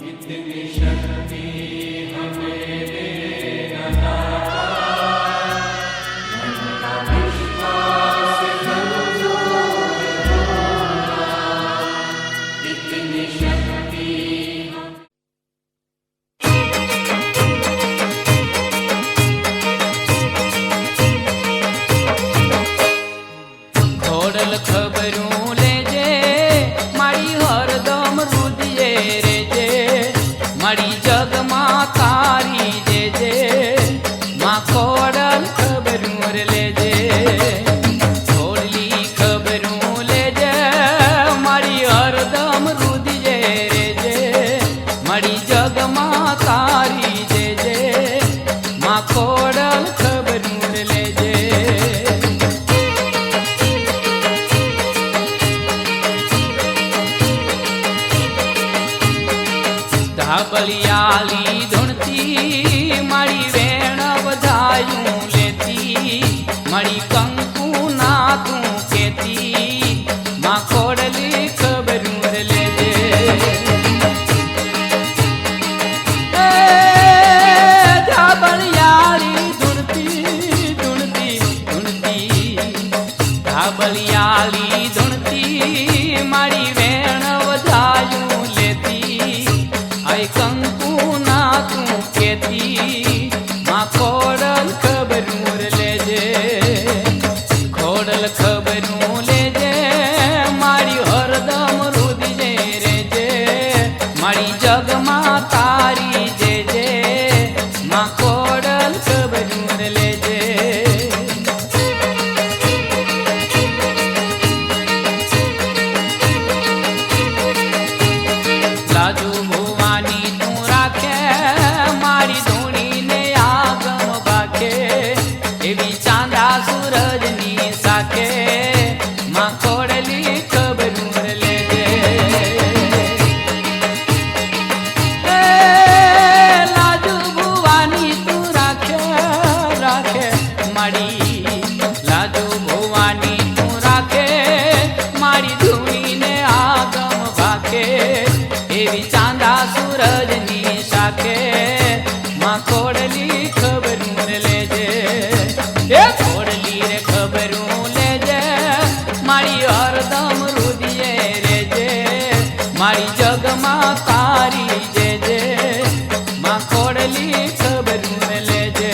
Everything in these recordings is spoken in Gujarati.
इतनी शक्ति हमें देना मन का विश्वास कमजोर होना, इतनी शक्ति ખોડલ ખબરું લેજે મારી હરદમ રુદિયે રેજે મારી જગમાં તારી જેજે માં ખોડલ ખબરું રે લેજે ખોડલી ખબરું લેજે મારી હરદમ રુદિયે રેજે મારી જગમાં તારી જેજે માં ખોડલ ખબરું રે લેજે ધાબલિયાલી ધૂણતી મારી વેણ વધાયું લેતી મારી કંકુ નાતું કેતી માં ખોડલી ખબરું રે લેજે ધાબલિયાલી ધૂણતી ધૂણતી ધૂણતી ધાબલિયાલી ધૂણતી મારી વેણ વધાયું લેતી આય કંકુ નાતું કેતી માં ખોડલ ખબરું રે લેજે ખોડલ ખબરું લેજે મારી હરદમ રુદિયે રેજે મારી જગમાં તારી જેજે માં ખોડલ ખબરું રે લેજે લાજુ ભુવાની તું રાખે મારી ધૂણીને આગમ ભાખે એવી ચાંદા સૂરજની સાખે માં ખોડલી ખબરું રે લેજે લાજુ ભુવાની તું રાખે રાખે મારી લાજુ ભુવાની તું રાખે મારી ધૂણીને આગમ ભાખે એવી ચાંદા સૂરજની સાખે માં ખોડલી ખબરું રે લેજે એ ખોડલી રે ખબરું લેજે મારી હરદમ રુદિયે રેજે મારી જગમાં તારી જેજે માં ખોડલી ખબરું રે લેજે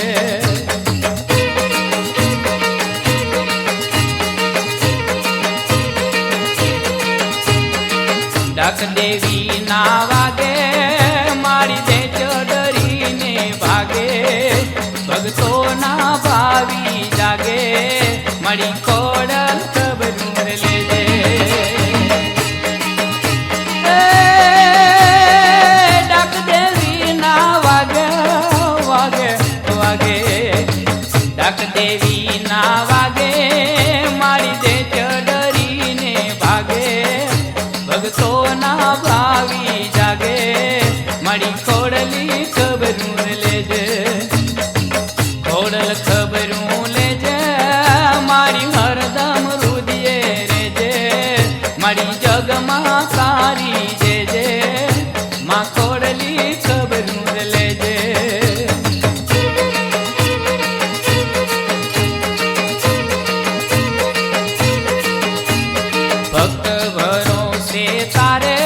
ડાક દેવી ના વાગે મારી દે ચડરીને ભાગે ભગતો ના ભાવી જાગે મારી ખોડલ ખબરું રે લેજે ડાક દેવી ના વાગે વાગે વાગે ડાક દેવી ના વાગે મારી દે ચડરીને ભાગે ભગતો ના ભાવી જાગે મારી ખોડલી ખબરું લેજે ખોડલ ખબરું લેજે મારી હરદમ રુદિયે રેજે મારી જગમાં તારી જેજે માં ખોડલી ખબરું લેજે ભક્ત ભરોસે તારે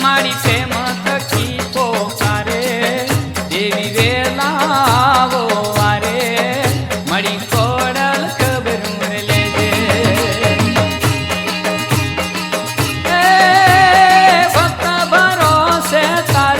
મારી પ્રેમ થકી પોકારે દેવી વેલા આવો વારે મારી ખોડલ ખબરું રે લેજે ભક્ત ભરોસે તારે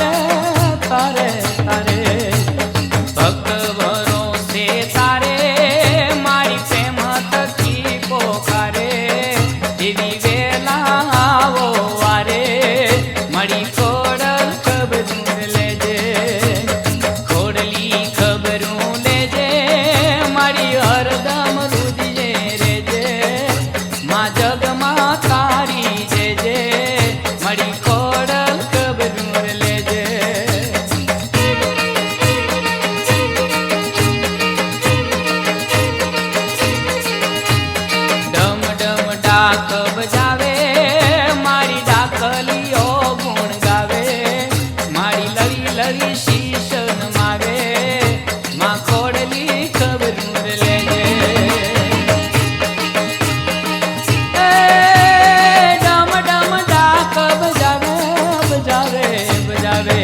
લરી શીશ નમાવે માં ખોડલી ખબરું લેજે ડમ ડમ ડાક બજાવે બજાવે બજાવે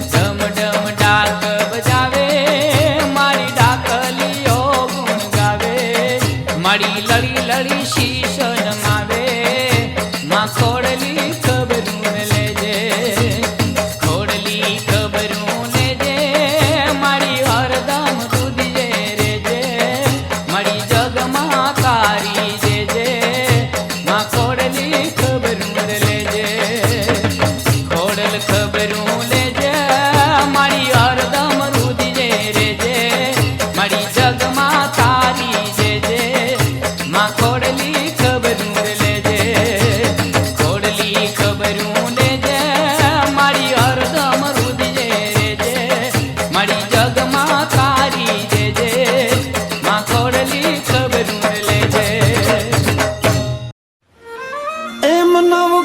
ડમ ડમ ડાક બજાવે મારી ડાકલીઓ ગુણ ગાવે મારી લડી લડી શીશ નમાવે માં ખોડલી ખબરું લેજે ખોડલી ખબરું લેજે મારી હરદમ દૂધજે રેજે મારી જગમાં તારી જેજે માં ખોડલી ખબરું લેજે ખોડલ ખબરું લેજે મારી હરદમ દૂધજે રેજે મારી જગમાં તારી જેજે માં ખોડલી ખબરું લેજે ખોડલી ખબરું લેજે મારી હરદમ રુદજે રેજે મારી જગમાં તારી જેજે માં ખોડલી ખબરું લેજે એમ નવગાણ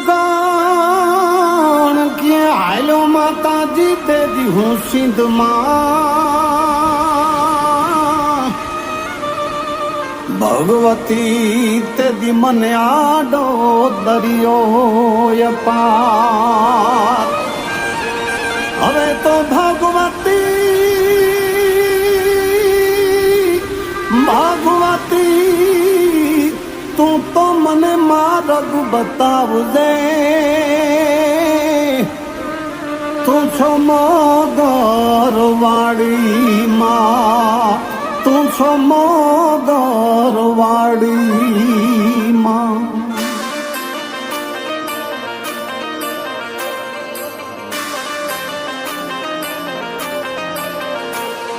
કે હાલો માતાજી તેજી હું સિંધમાં ભગવતી તેજી મને આડો દરિયો પાર હવે તો ભગવતી તું તો મને માર્ગ બતાવજે તું છો મોગર વાડી માં તું છો મોગર વાડી માં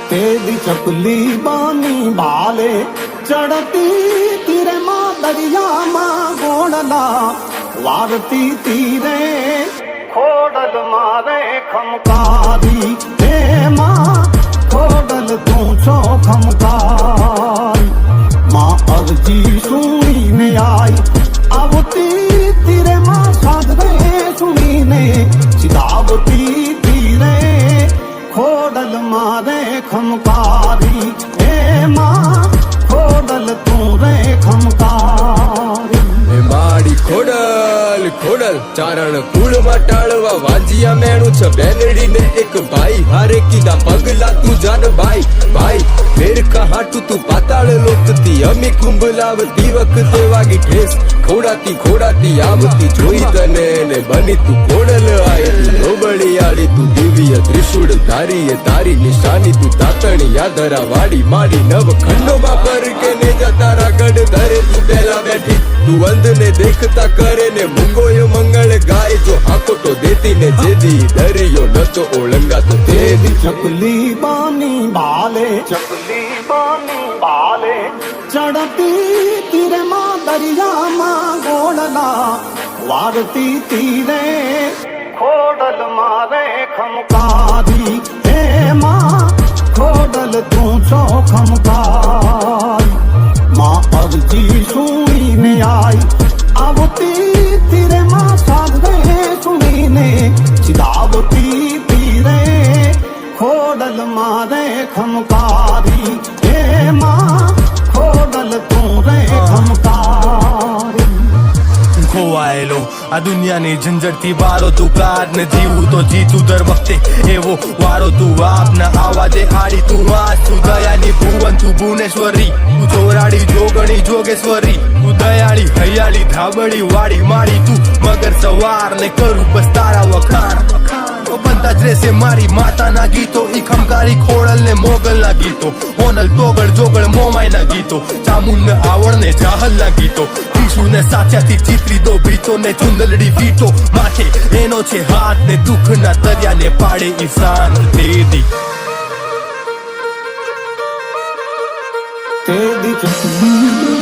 તેદી ચકલી બાની ભાલે ચડતી તીરે માં દરિયામાં ગોળલા વારતી તીરે ખોડલ મારે ખમકારી હે માં ખોડલ તું છો ખમકારી માં અરજી સુણીને આઈ આવતી તીરે માં સાધરે સુણીને સીધાવતી તીરે ખોડલ મારે ખમકારી હે માં ખોડલ તું રે ખમકારી એ માડી ખોડલ ખોડલ ચારણ કુળમાં ટાળવા વાંજિયા મેણું છે બેનડી ને એક ભાઈ હારે કીધા પગલા તું જાન ભાઈ ભાઈ ફેર કહાટું તું પાતાળ લોકતી અમી કુંભ લાવતી વખતે વાગી ઠેસ ખોડાતી ખોડાતી આવતી જોઈ તને ને બની તું ખોડલ આય નોબળી આડી તું દિવ્ય ત્રિશુળ ધારી એ તારી નિશાની તું તાતણી યાદરા વાડી માડી નવ ખંડોમાં પર કે ને જતારા ગઢ ધરે તું પહેલા બેઠી તું અંધ ને દેખતા કરે ને મુંગોયો મંગળ ગાય જો હાકોટો દેતી ને જેદી દરિયો નતો ઓળંગાતો તેદી ચકલી બાની ભાલે ચકલી બાની ભાલે ચડતી તીરે માં દરિયામાં ગોળલા વારતી તીરે ખોડલ મારે ખમકારી હે માં ખોડલ તું છો ખમકારી માં અરજી સુણીને આઈ આવતી તીરે માં સાધરે સુણીને સીધાવતી તીરે ખોડલ મારે ખમકારી હે માં ખોડલ તું રે ખમકારી ખોવાયેલો આ દુનિયાની ઝંઝટથી બારો તું કાઢ ને જીવું તો જીતું દર વખતે એવો વારો તું આપના આવાજે આડી તું વાસ તું દયાની ભુવન તું ભુવનેશ્વરી તું ચોરાડી જોગણી જોગેશ્વરી તું દયાળી હૈયાળી ધાબળી વાળી માળી તું મગર સવાર ને કરું બસ તારા વખાણ બનતા જ રહેશે મારી માતાના ગીતો ઈ ખમકારી ખોડલ ને મોગલ ના ગીતો હોનલ તોગળ જોગળ મોમાઈ ના ગીતો ચામુંડ ને આવડ ને જાહલ ના ગીતો ઈસુ ને સાચાથી ચિત્રી દો ભીતો ને ચુંદલડી વીટો માથે એનો છે હાથ ને દુઃખ ના દરિયા ને પાડે ઈશાન તેદી તેદી ચકલી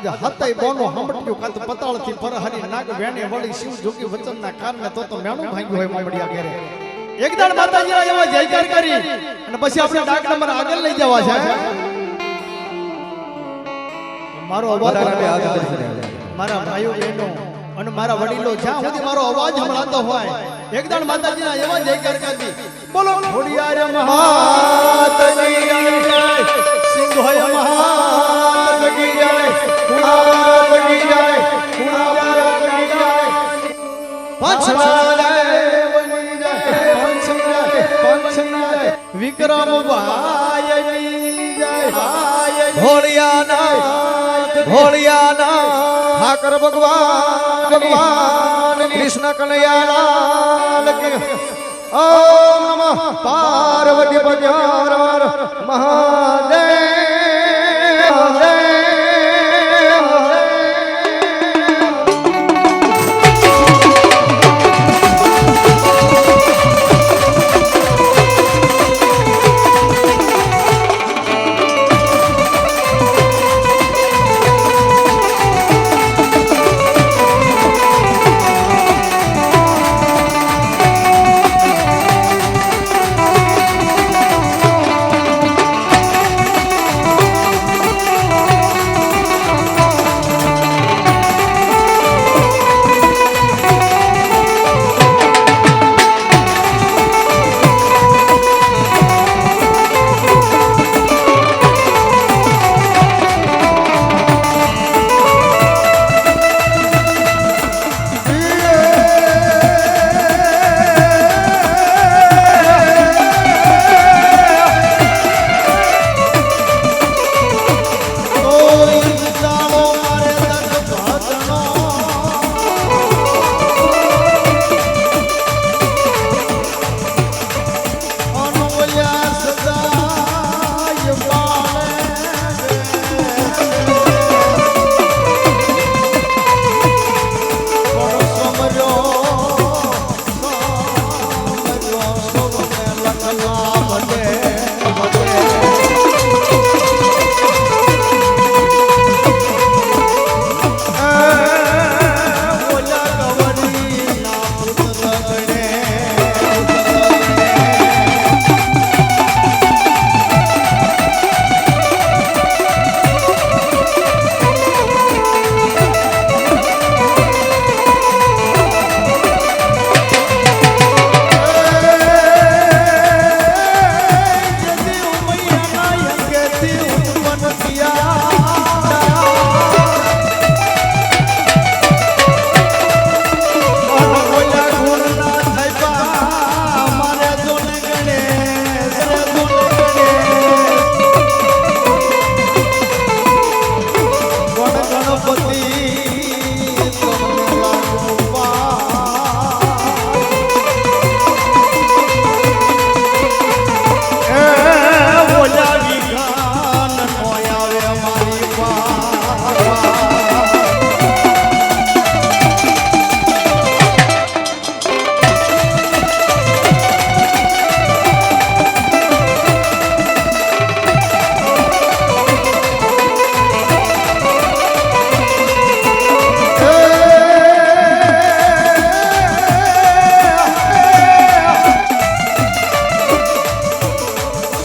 આજે હતય બોનો હમટ્યું કાત પતાળથી પરહરી નાગ વેણી વળી શિવ જોગી વચનના કારણે તો મેણું ભાંગ્યું હોય મામડિયા ઘેરે એક દાડ માતાજીના એવા જયકાર કરી અને પછી આપણે ડાક નંબર આગળ લઈ જવા છે મારો અવાજ મારા ભાઈઓ બહેનો અને મારા વડીલો જ્યાં સુધી મારો અવાજ સંભળાતો હોય એક દાડ માતાજીના એવા જયકાર કરી બોલો ખોડિયાર મહાતની જય સિંહોય મહાતની જય કુણાવરની જય કુણાવરની જય પંચમાદેવની જય પંચમાદેવ વિક્રમ ભાઈની જય ભોળિયાનાથ ઠાકર ભગવાન કૃષ્ણ કનૈયાલાલ કી ઓમ નમઃ પાર્વતી પદ્યાર મહાદેવ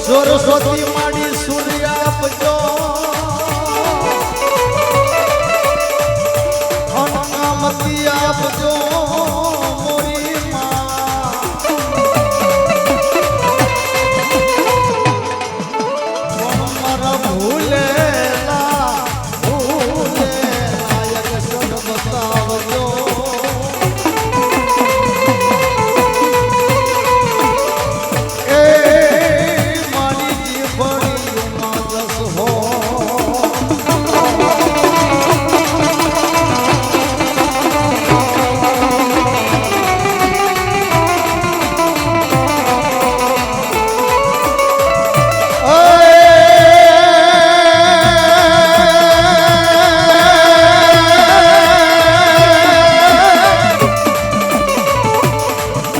સરસ્વતી માડી સૂર્ય આપજો અનામતી આપજો મોરી મારા ભૂલેલા યક્ષણ બતાવજો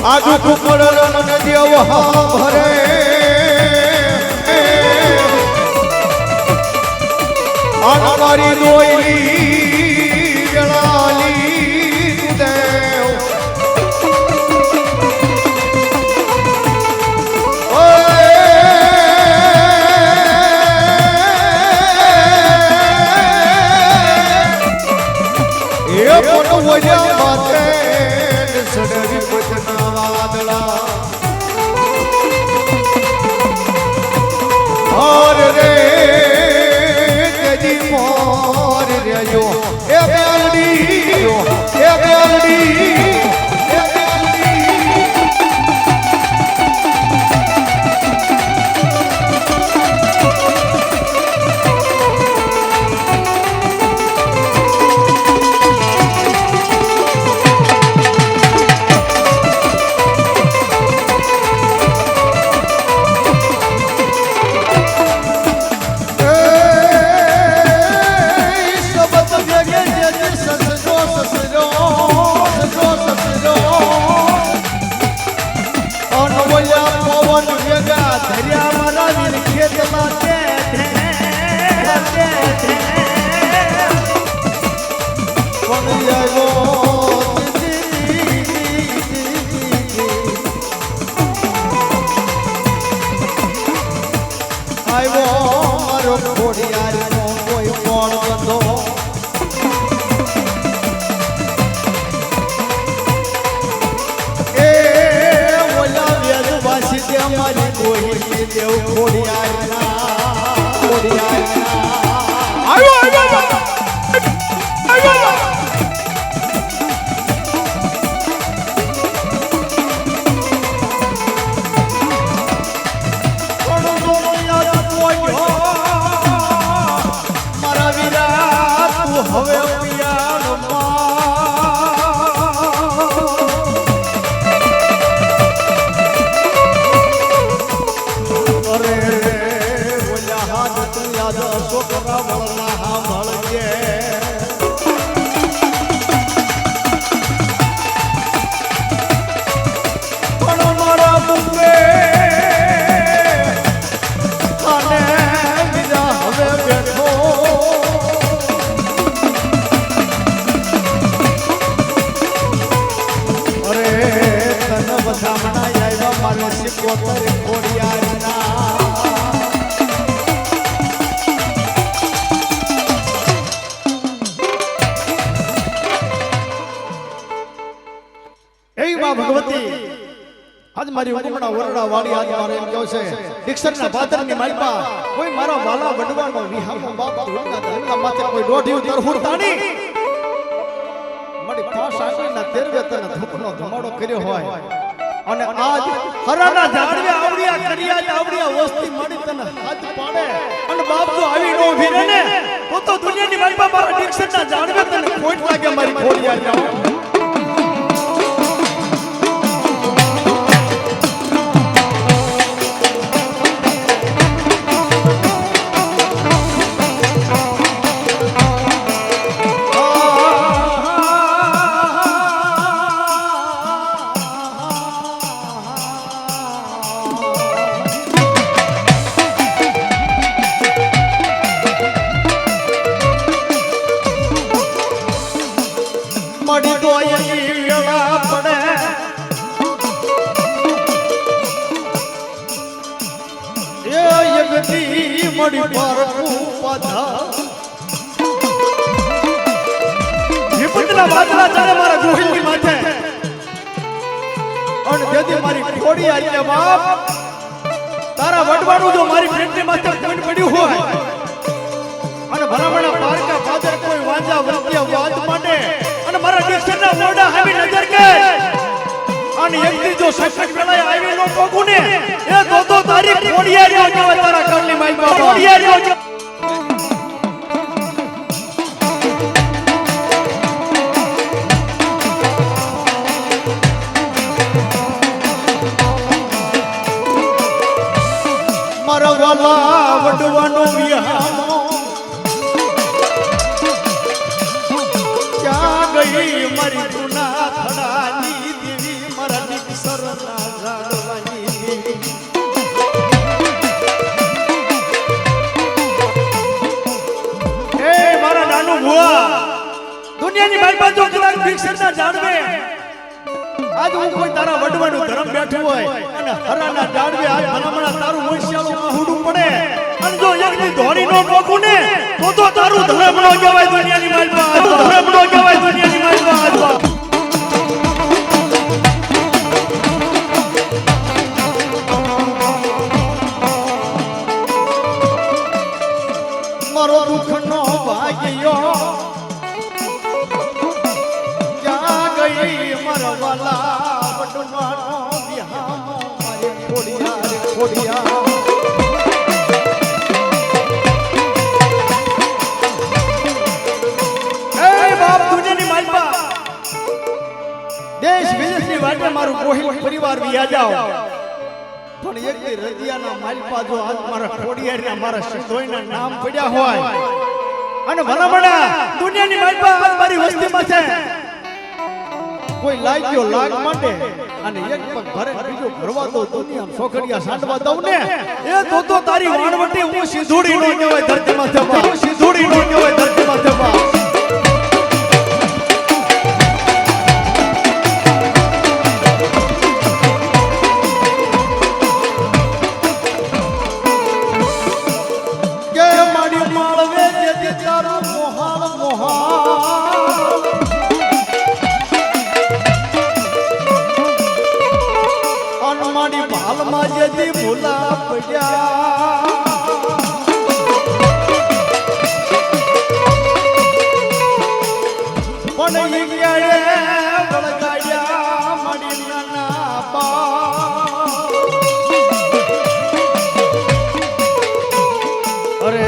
આજુ કુકડ મને દેવ હા ભરે અનવા મારી દોયલી ગળાલી દેવ એ પણ વજ્યા માતે સડરી પતના વાદળા ઓર રે તેજી મોર રેજો એ બેલડી એ બેલડી ભગવતી આજ મારી ઉમણા વરડા વાળી આજ મારે એમ કહો છે દીક્ષરના પાદરની માલપા કોઈ મારા વાલા વડવાનો વિહામો બાપ ધોળના ધરણા માથે કોઈ દોઢિયું તરફુર તાણી મારી પાંચ આંગળીના તેરવે તને ધૂપનો ધમાડો કર્યો હોય અને આજ હરાના ઝાડવે આવડિયા કરિયા આવડિયા વસ્તી માડી તને હાથ પાડે અને બાપ તો આવી નો ઉભી રહે ને તો દુનિયાની માલપા મારા દીક્ષરના ઝાડવે તને ખોટ લાગે મારી ખોડિયા જાવ તારા વડવાનું જો મારી ફ્રેન્ડની માથે પોઈન્ટ પડ્યું હોય અને ભલામણા પારકા ફાધર કોઈ વાંજા વરત્યા વાત માંડે અને મારા દીક્ષરના મોઢા આવી નજર કે અને એકથી જો સંકટ વેળાએ આવી નો પોગું ને એ તો તારી ખોડિયા જો કહેવાય તારા ઘરની માઈ બાપ ખોડિયા જો વાલા વડવાનો વિહામો ક્યાં ગઈ મારી ગુના ખડાની દેવી મારા દીક્ષરના ઝાડવાની દેવી હે દુનિયાની માલપા જો કદાચ ભિક્ષકના જાણવે આજ હું કોઈ તારા વડવાનું ધર્મ બેઠું હોય અને હરાના જાડવે આજ ભલામણા તારું વંશાળું આહુડું પડે અને જો એકની ધોરી નો ટોકું ને તો તારું ધર્મ નો કહેવાય દુનિયાની માલપા ધર્મ નો કહેવાય દુનિયાની માલપા મારો દુઃખનો ભાગ્યો ક્યાં ગઈ મરવાલા વડવાનો વિહામો મારી ખોડિયા રે ખોડિયા એ બાપ દુનિયાની માલપા દેશ વિદેશની વાટે મારું ગોહિલ પરિવાર વિયા જાઓ પણ એક દી રદિયાના માલપા જો આજ મારા ખોડિયારના મારા સિદ્ધોઈના નામ પડ્યા હોય અને ભલામણા દુનિયાની માલપા આજ મારી વસ્તીમાં છે કોઈ લાગ્યો લાગ માટે અને એક પગ ભરે બીજો ભરવા દો દુનિયા સોખડિયા સાંડવા દઉં ને એ તો તારી વાણવટી હું સિંધુડી નો કહેવાય ધરતીમાં થવા હું સિંધુડી નો કહેવાય ધરતીમાં થવા કે મારી માળવે જે તારું મોહાળ મોહાળ અનમાડી ભાલમાં જેથી ભૂલા પડ્યા પણ ઈ ક્યારે વળગાડ્યા મારી નાના બા અરે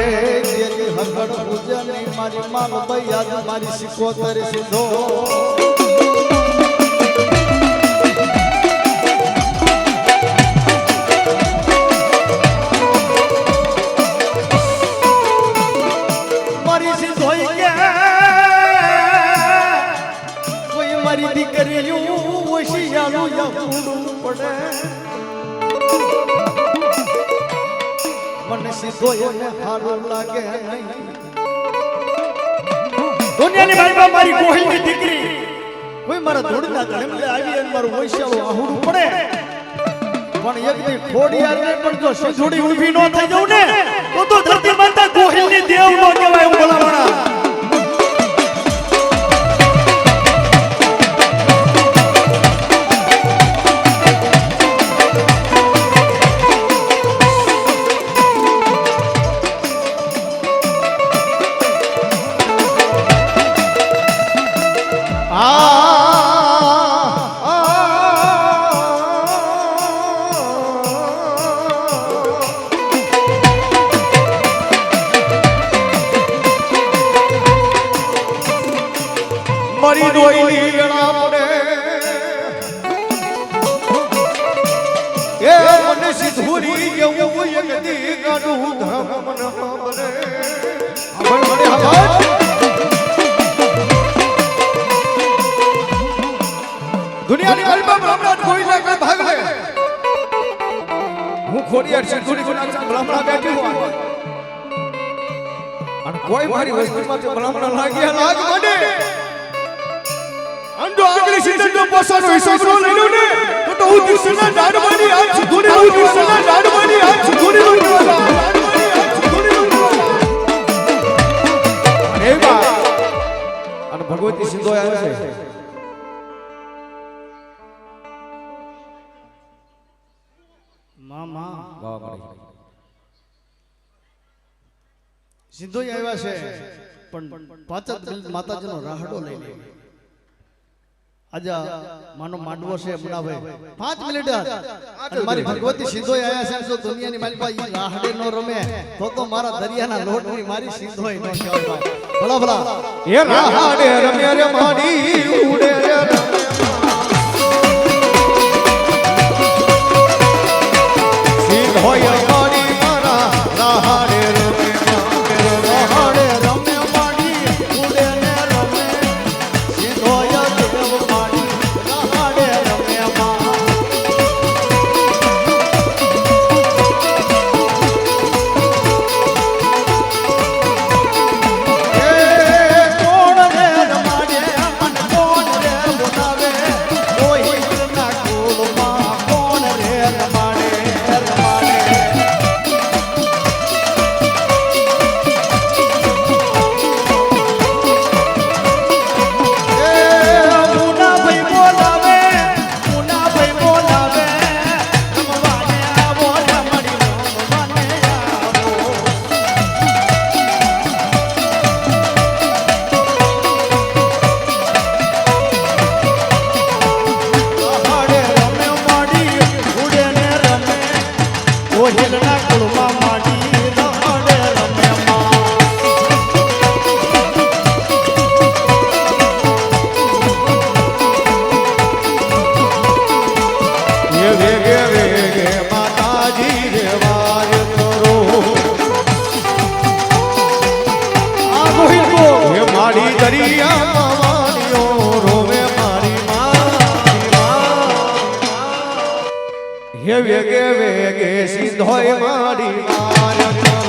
જેથી હગડ પૂજની મારી માલ ભાઈ આજ મારી સિકોતર સીધો મારી સિંધોઈ કે કોઈ મારી દીકરીયું ઓશિયાળું યહૂડું પડે મને સીધો એને હારું લાગે નહીં દુનિયાની માલપા મારી ગોહિલની દીકરી કોઈ મારા ધૂળના ધડમલે આવી અને મારું ઓશિયાળું આહુડું પડે પણ એક દી ખોડિયારને પણ જો સિંધુડી ઊભી નો થઈ જાઉં ને તો ધરતી માતા ગોહિલની દેવ નો કહેવાય હું ભલામણા મારી દોઈની ગણા પડે એ મને સિધુરી એવું એક દી ગાડું ધર્મ મને બને આવડ મને આવડ દુનિયાની માલપા બ્રાહ્મણ કોઈ ના કોઈ ભાગ લે હું ખોડિયાર સિધુરી ગુના બ્રાહ્મણ બેઠી હું અને કોઈ મારી વસ્તીમાંથી બ્રાહ્મણ લાગ્યા લાગ મને અંડો આગલી સીઝન નો પોસાનો હિસાબ નો લઈ લો ને તો હું દિશના ડાડવાની આ સુધુરી હું દિશના ડાડવાની આ સુધુરી નો અરે બા અને ભગવતી સિંધો આવે છે મામા સિંધો આવ્યા છે પણ પાછત માતાજીનો રાહડો લઈ લે આજે માનો માંડવો છે મુનાભાઈ 5 મિનિટ અને મારી ભગવતી સિંધો આયા છે તો દુનિયાની માલપા ઈ રાહડે નો રમે તો મારા દરિયાના લોટની મારી સિંધોય નો કહેવાય ભલા ભલા એ રાહડે રમે રે માડી ઉડે રે સિંધોય માડી મારા રાહડે રમે રાહડે રમે માડી ઉડે ને રમે સિંધોય દેવ માડી રાહડે રમે મા એ કોણ રે રમાડે વેગે વેગે સિંધોય મારી વાર કરો.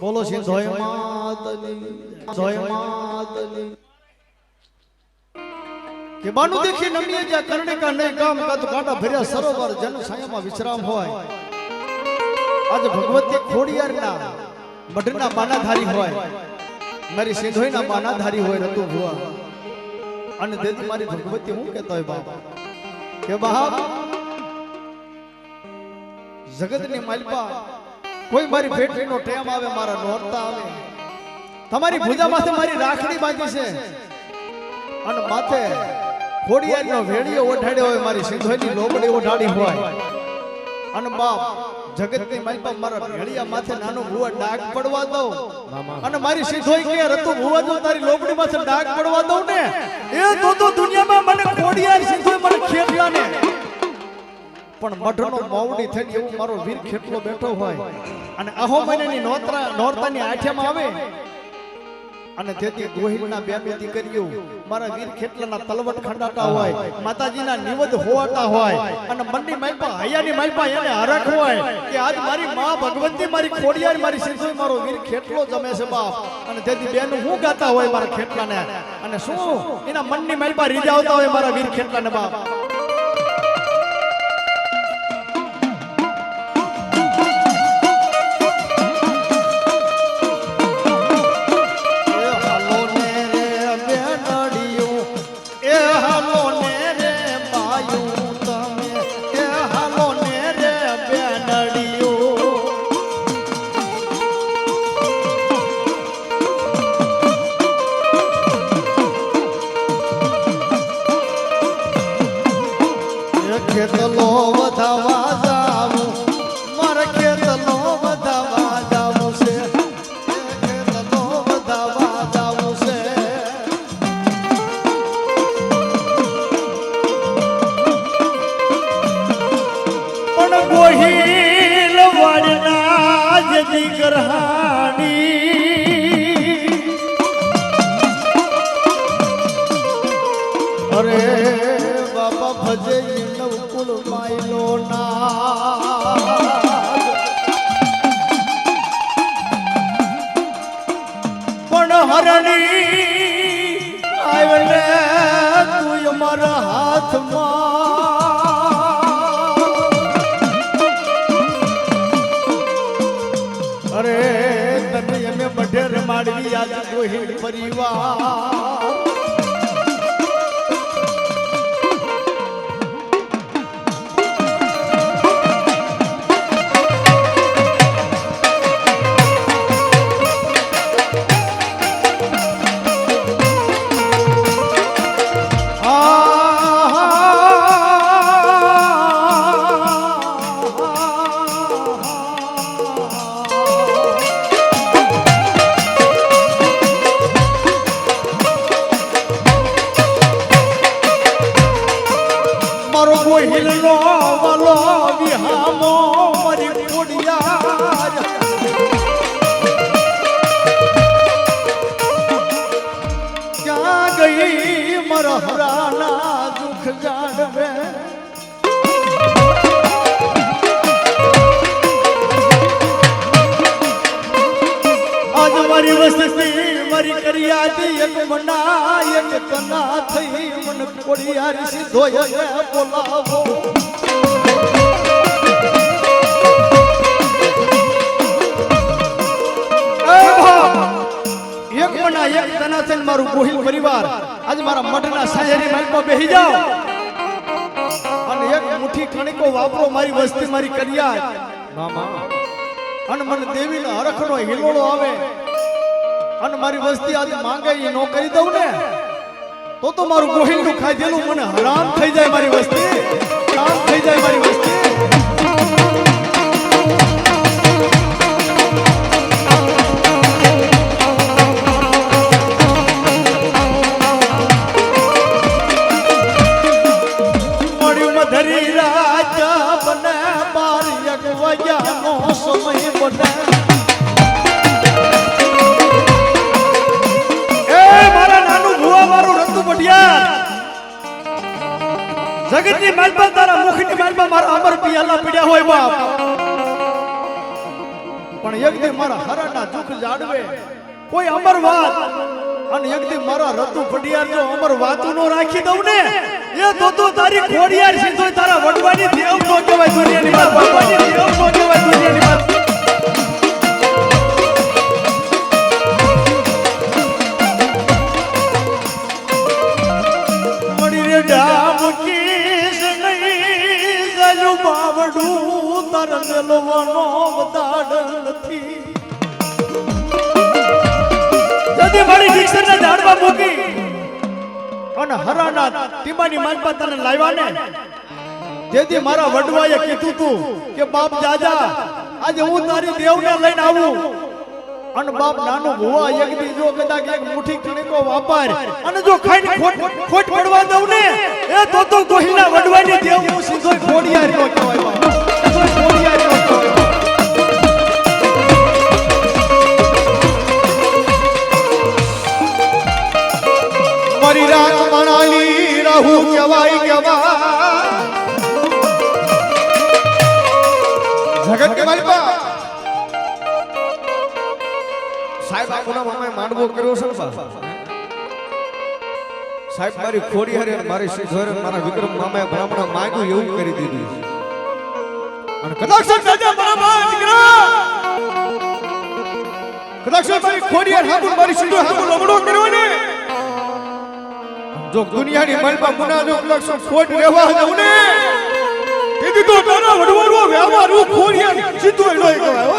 બોલો સિંધોય માતની જોય માતની કે બાનું દેખી નમીએ જ્યાં કર્ણિકા નહીં કામ કાતું કાંટા ભર્યા સરોવર જન છાયામાં વિશ્રામ હોય. આજ ભગવતી ખોડિયારના મઢના બાનાધારી હોય, મારી સિંધોયના બાનાધારી હોય રતુ ભુવા. અને દેદી મારી ભગવતી હું કહેતો હોય બાપ કે બાપ જગતની માલપા કોઈ મારી ભેટનો ટેમ આવે, મારા નોરતા આવે, તમારી ભુજા માથે મારી રાખડી બાંધી છે અને માથે ખોડિયારનો વેડિયો ઓઢાડ્યો હોય, મારી સિંધોયની લોબડી ઓઢાડી હોય. અને બાપ જગતની માલપા મારા ભેડિયા માથે નાનો ભુવા ડાક પડવા દઉં અને મારી સિંધોય કે રતુ ભુવા જો તારી લોબડી માથે ડાક પડવા દઉં ને એ તો દુનિયામાં મને ખોડિયાર સિંધોય મને ખેતલા ને પણ મઢનો માવડી થઈને એવું મારો વીર ખેટલો બેઠો હોય અને અહો મહિનાની નોરતાની આઠ્યામાં આવે અને તેથી ગોહિલના બે દીકરીઓ મારા વીર ખેટલાના તલવટ ખંડાતા હોય, માતાજીના નિવદ હોવાતા હોય અને મનની માલપા હૈયાની માલપા એને હરખ હોય કે આજ મારી માં ભગવંતી મારી ખોડિયાર મારી સિંધોય મારો વીર ખેટલો જમે છે બાપ. અને તેથી બેન હું ગાતા હોય મારા ખેટલાને અને શું એના મનની માલપા રીજાવતા હોય મારા વીર ખેટલાને બાપ. ખેતલો વધાવા જાવું મારે ખેતલો વધાવા જાવું છે, ખેતલો વધાવા જાવું છે. પણ ગોહિલ વાડના જ દીકરાની અરે બાપા ભજે નવકુળ માયલો ના પણ હરણી આવલે તું મારા હાથમાં. અરે તમે અમે મઢે રમાડવી આજ ગોહિલ પરિવાર. મારો ગોહિલનો વાલો વિહામો મારી ખોડિયાર ક્યાં ગઈ મારા હરાના દુઃખ જાણવે. આજ મારી વસ્તી મારી કરિયાદી એક મના એક તના થઈ મને ખોડિયાર સિંધોય બોલાવો. એક મના એક તના થઈને મારું ગોહિલ પરિવાર આજ મારા મઢના સાયરી માલમાં બેહી જાઓ અને એક મુઠ્ઠી કણિકો વાપરો મારી વસ્તી મારી કરિયાદ અને મને દેવીનો હરખનો હિલોળો આવે અને મારી વસ્તી આજે માંગે એ નો કરી દઉં ને તો મારું ગોહિલનું ખાધેલું મને હરામ થઈ જાય મારી વસ્તી, હરામ થઈ જાય મારી વસ્તી. એની માલપા તારા મુખની માલપા મારા અમર પિયાલા પીડ્યા હોય બાપ, પણ એક દી મારા હરાના દુઃખ જાડવે કોઈ અમર વાત, અને એક દી મારા રતુ ફડિયાર જો અમર વાતું નો રાખી દઉં ને, એ તો તારી ખોડિયાર સીધો તારા વડવાની દેવ નો કહેવાય દુનિયાની વાત, બાપાની દેવ નો કહેવાય દુનિયાની વાત. મળી રે ડામકીસ નહીં ગયું બાવડું તારા મેલવાનો વદાડ નથી. જદી મારી દીક્ષરના ઝાડવા મૂકી અને હરાના ટીમાની માલપા તને લાવ્યા ને, તેથી મારા વડવાએ કીધું તું કે બાપ જાજા આજે હું તારી દેવને લઈને આવું, અને બાપ નાનું ભુવા એક દી જો કદાચ એક મુઠ્ઠી કણકો વાપર અને જો ખાઈને ખોટ પડવા દઉં ને, એ તો ગોહિલા વડવાની દેવ હું સીધો ખોડિયાર નો કહેવાય બાપ, સીધો ખોડિયાર નો કહેવાય. મારી રાત મણાલી રહું કહેવાય જગત કે મારી બા સાહેબ આપના મામાએ માંડવો કર્યો છે ને બા સાહેબ, મારી ખોડી હારે મારી સિદ્ધોરે મારા વિક્રમ મામાએ બ્રાહ્મણ માંગ્યું એવું કરી દીધું, અને કદાચ દાદા બરાબર દીકરા કદાચ મારી ખોડી હારે હાબુ મારી સિદ્ધો હાબુ લમડો કર્યો ને, જો દુનિયાની માલપા મુના જો લક્ષ ખોટ રહેવા દઉં ને, તેથી તો તારા વડવાનો વ્યવહાર હું ખોડિયા સીધો એનો કહેવાય હો.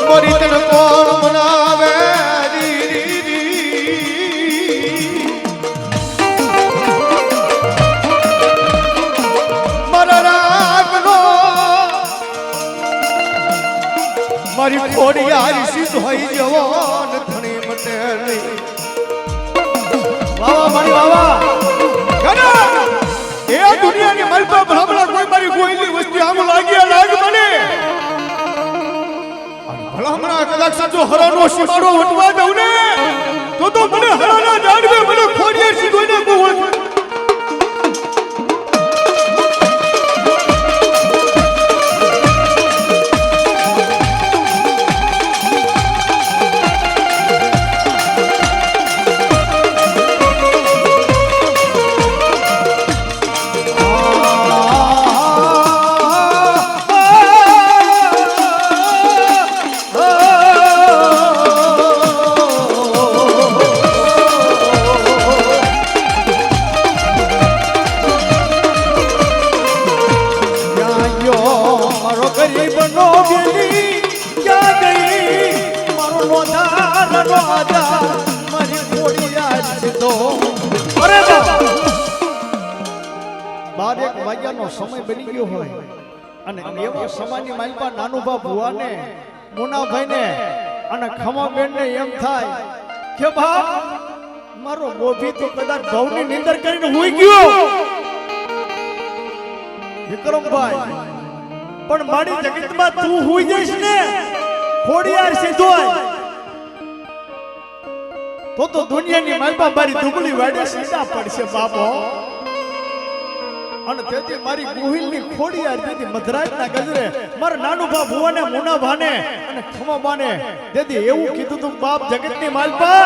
મારી તને કોણ મનાવે મારા રાગનો મારી ખોડિયાર સીધ હોય જવાન ધણી મટે નહીં. વાવા મારી વાવા ગના એ દુનિયાની માલપા બ્રાહ્મણ કોઈ મારી કોઈની વસ્તી આમ લાગ્યા લાગ મને, ભલામણા કદાચ સાચો હરાનો સીમાડો વટવા દઉં ને, તો મને હરાના જાડવે મને ખોડિયાર સીધો ને બોલ. સમય બની ગયો હોય અને એવા સમાજની માલપા નાનુભા ભુવાને મુનાભાઈને અને ખમાબેનને એમ થાય કે બાપ મારો મોભી તો કદાચ ભવની નિંદર કરીને હોઈ ગયો વિક્રમભાઈ, પણ મારી જગતમાં તું હોઈ જઈશ ને ખોડિયાર સીધો તો દુનિયાની માલપા મારી દુબળી વાડે સીધા પડશે બાપો. અને તેથી મારી ગોહિલની ખોડિયાર તેથી મધરાજના ગજરે મારા નાનુભા ભુવાને મુનાભાને અને ખમાબાને તેથી એવું કીધું તું બાપ જગતની માલપા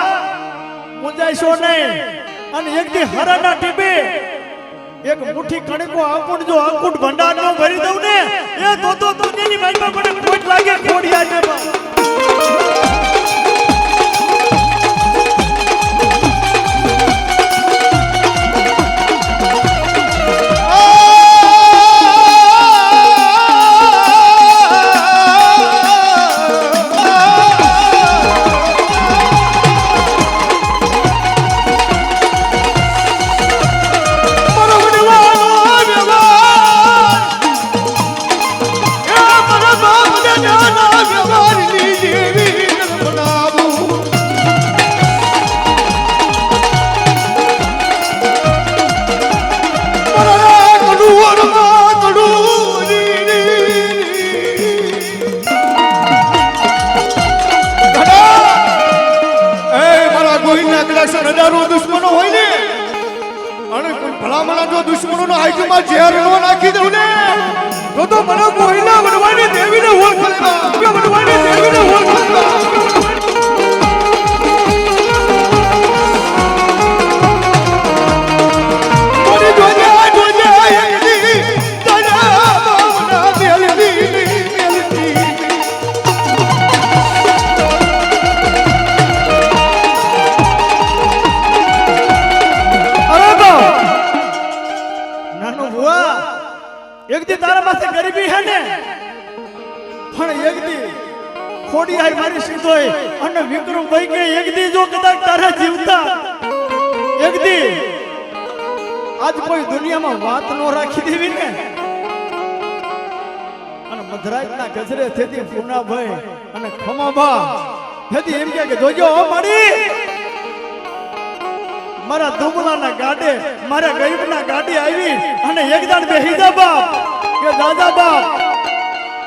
મુંજાઈશો નહીં, અને એક દી હરાના ટીપે એક મુઠ્ઠી કણકો આંકુટ જો આંકુટ ભંડાર નો ભરી દઉં ને, એ તો દુનિયાની માલપા મને ખોટ લાગે ખોડિયારને બાપ. વ્યવહાર લીધી કદાચ હજારો દુશ્મનો હોય ને અને કોઈ ભલામણા જો દુશ્મનોનો આઈટીમાં ઝેર નો નાખી દઉં ને તો મને કોઈના વડવાની દેવીને ઓળખવા વડવાની દેવીને ઓળખવા તારા પાસે ગરીબી હે ને પણ એક દી ખોડી આઈ મારી સીધોય અને વિક્રમભાઈ કે એક દી જો કદાચ તારા જીવતા એક દી આજ કોઈ દુનિયામાં વાત નો રાખી દેવી ને અને મધરાજના ગજરે થેતી પૂનાભાઈ અને ખમાબા થેતી એમ કે જોજો ઓ માડી મારા દુબલાના ગાડે મારા ગરીબના ગાડી આવી અને એકદાન બેહી જા બાપ કે દાદા બાપ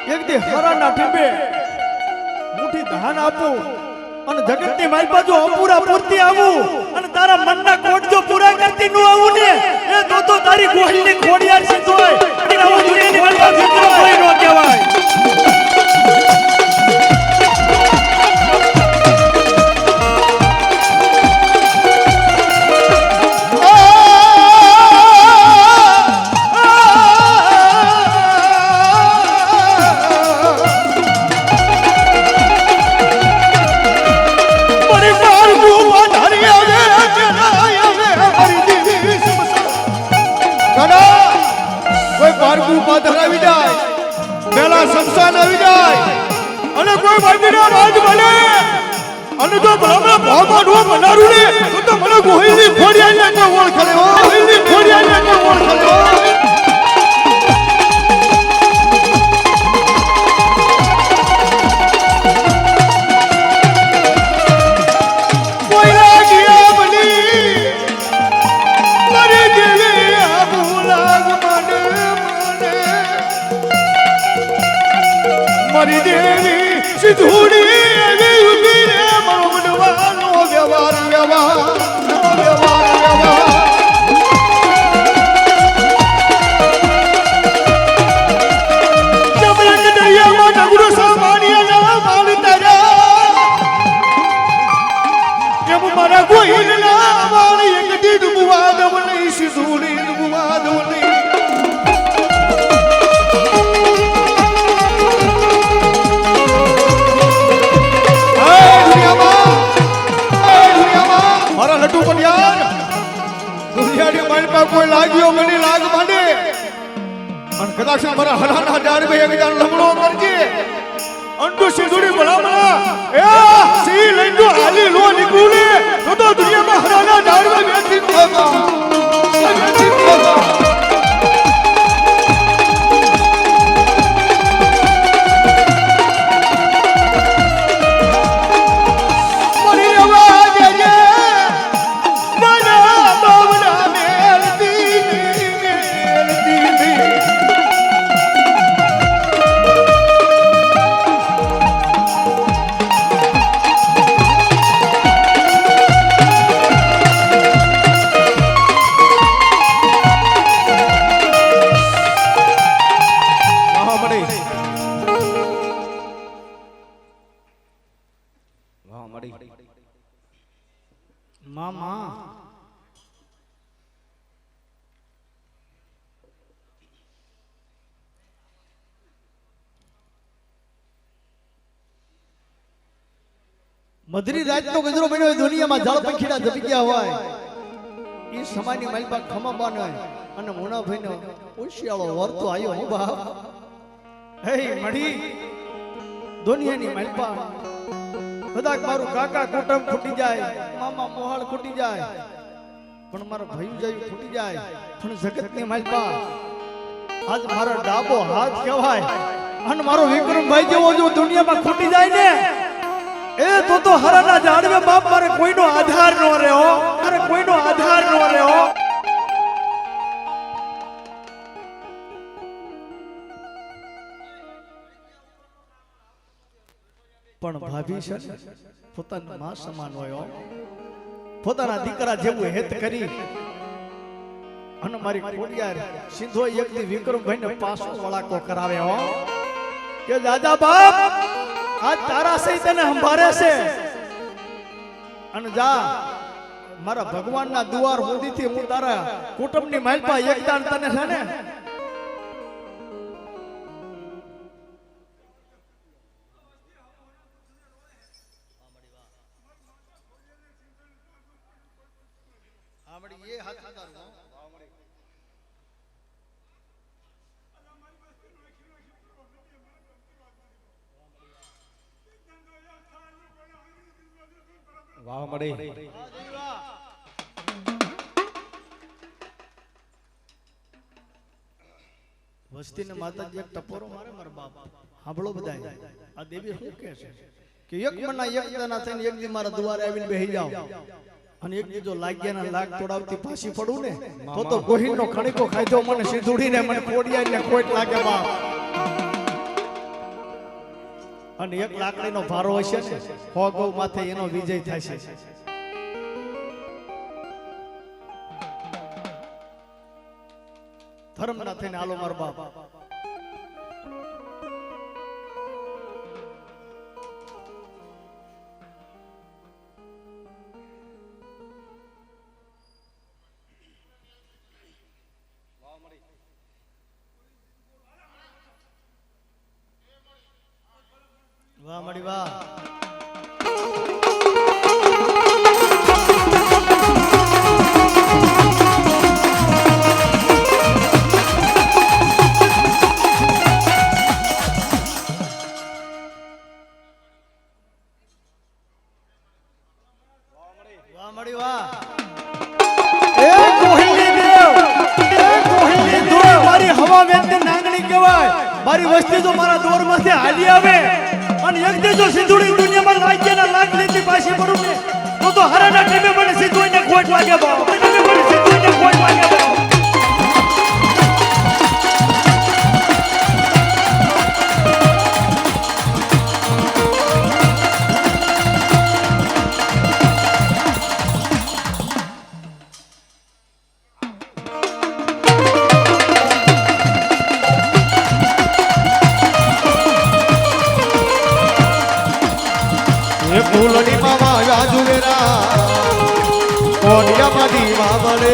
એક દી હરાના ટીપે મુઠી ધાન આપું અને જગતની મારી બાજુ અપૂરા પૂરતી આવું અને તારા મનના કોટ જો પૂરા કરતી નો આવું ને એ તો તારી ગોહિલની ખોડિયાર સીધો હોય કે આવો દુનિયાની મારી બાજુ કોઈ નો કહેવાય સંસાન આવી જાય અને કોઈ બાજુના રાજ બને અને જો ભલા ભાવમાં નો બનારું ને તો મને ગોહિલની ખોડિયાને કો ઓળખે ઓ ગોહિલની ખોડિયાને કો ઓળખે કોઈ લાગિયા બની મારી દિલે આબુ લાગ મને મારી દેવી સિધુડી એવી ઉભી રે મારો બનવાનો વ્યવહાર જમલક દરિયામાં ડગરો સામાન્ય ના માનતા જા કેમ મારા ગોહિલના વાળી એક દી ડૂબવા દવ નહીં સિધુડી ડૂબવા દવ નહીં કોઈ લાગ્યો મને લાગ માંડે અને કદાચ મારા હરાના ડાળવે એક જાણ લમણો કરજે અંડુ સિધુડી ભલામણા એ સી લઈનો આલી લો નીકળે તો દુનિયામાં હરાના ડાળવે બેઠી ખોગા મામા મધરી રાત નો ગજરો બન્યો દુનિયામાં જળ પંખીડા જપી ગયા હોય એ સમાની માલપા ખમાબાન અને મોનાભાઈ નો ઓશિયાળો વર્તો આવ્યો હું બાપ હે મડી દુનિયાની માલપા કદાચ મારું કાકા કુટુંબ ખૂટી જાય મામા મોહાળ ખૂટી જાય પણ મારો ભાઈ જાય ખૂટી જાય પણ જગતની માલપા આજ મારો ડાબો હાથ કહેવાય અને મારો વિક્રમભાઈ જેવો જો દુનિયામાં ખૂટી જાય ને એ તો હરાના જાણવે બાપ મારે કોઈનો આધાર ન રહ્યો મારે કોઈનો આધાર ન રહ્યો પણ ભાભી છે પોતાના માં સમાન હોય પોતાના દીકરા જેવું હેત કરી અને મારી ખોડિયાર સિંધો એક દી વિક્રમભાઈ ને પાછો વળાકો કરાવે હો કે દાદા બાપ આ તારા સહિત તને સંભાળે છે અને જા મારા ભગવાનના દુઆર મોદીથી હું તારા કુટુંબની માલપા એકદાન તને છે ને ये हाथ વાહ મળી વસ્તી ને માતાજી એક ટપોરો મારે મારા બાપ સાંભળો બધાય આ દેવી શું કહે છે કે એક મના એક દાના થઈને એક દી મારા દ્વારે આવીને બેહી જાવ અને એક દી જો લાગ્યાના લાગ તોડાવતી પાછી પડું ને તો ગોહિલનો ખણીકો ખાધો મને સીધુડીને મને ખોડિયાને ખોટ લાગે બાપ અને એક લાકડીનો ભારો હશે ને હો ગૌ માથે એનો વિજય થાય છે ધર્મના થઈને આલો માર બાપ વાહ મળી વાહ મળી વાહ એ કોહિલી દેવ મારી હવા વેચતી નાંગણી કહેવાય મારી વસ્તી જો મારા દોરમાંથી હાલી આવે અને એક દી જો સિંધુડી દુનિયામાં લાગ્યાના લાગ લીધી પાછી પડું ને તો હરાના ટીમે મને સિંધુડીને ખોટ લાગે બાપ મને સિંધુડીને ખોટ લાગે બાપ ફૂલની મામા રાજુવેરા કોડિયા માડી મામલે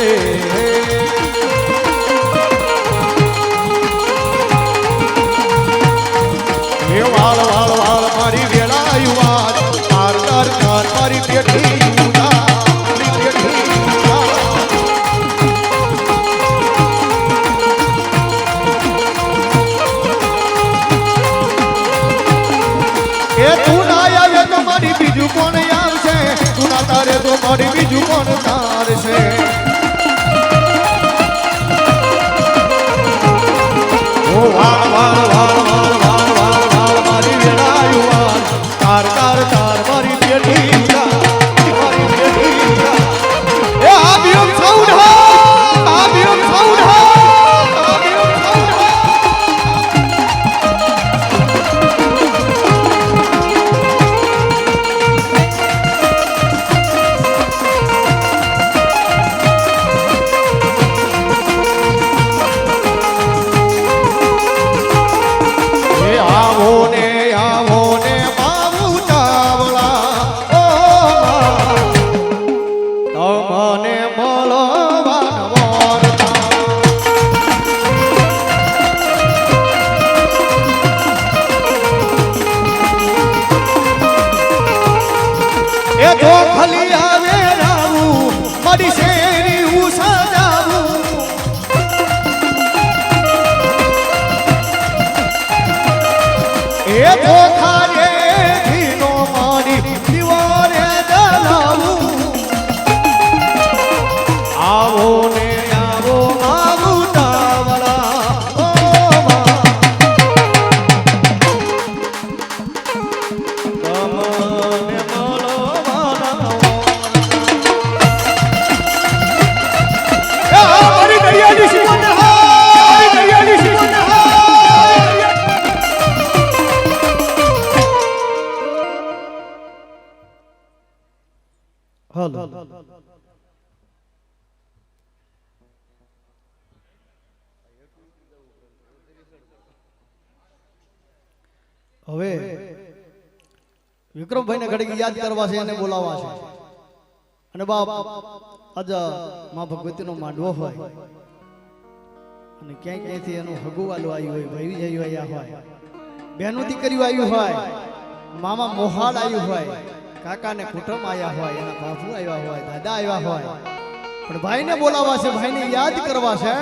એ વાળ વાળ વાળ મારી વેળા યુવાન તાર તાર તાર મારી પેઠી યુવા મારી પેઠી યુવા એ તું ના આવે તો મારી બીજું કોણ આવશે તું ના તારે તો મારી બીજું કોણ તારશે ઓ વાળ વાળ વાળ વાળ વાળ વાળ વાળ મારી વેળા યુવાન તાર તાર તાર મારી પેઠી યુવા મારી પેઠી યુવા એ આ બીમ સાઉન્ડ હો આ બીમ સાઉન્ડ હો આ બીમ સાઉન્ડ હો હાલો હવે વિક્રમભાઈ ને ઘડીક યાદ કરવા છે અને બોલાવવા છે અને બાપ આજ માં ભગવતીનો માંડવો હોય અને ક્યાંય ક્યાંયથી એનું હગુવાલું આવ્યું હોય ભાઈ જયું આવ્યા હોય બહેનો દીકરીઓ આવ્યું હોય મામા મોહાડ આવ્યું હોય કાકા ને કુટુંબ આવ્યા હોય એના બાપુ આવ્યા હોય દાદા આવ્યા હોય પણ ભાઈને બોલાવવા છે ભાઈને યાદ કરવા છે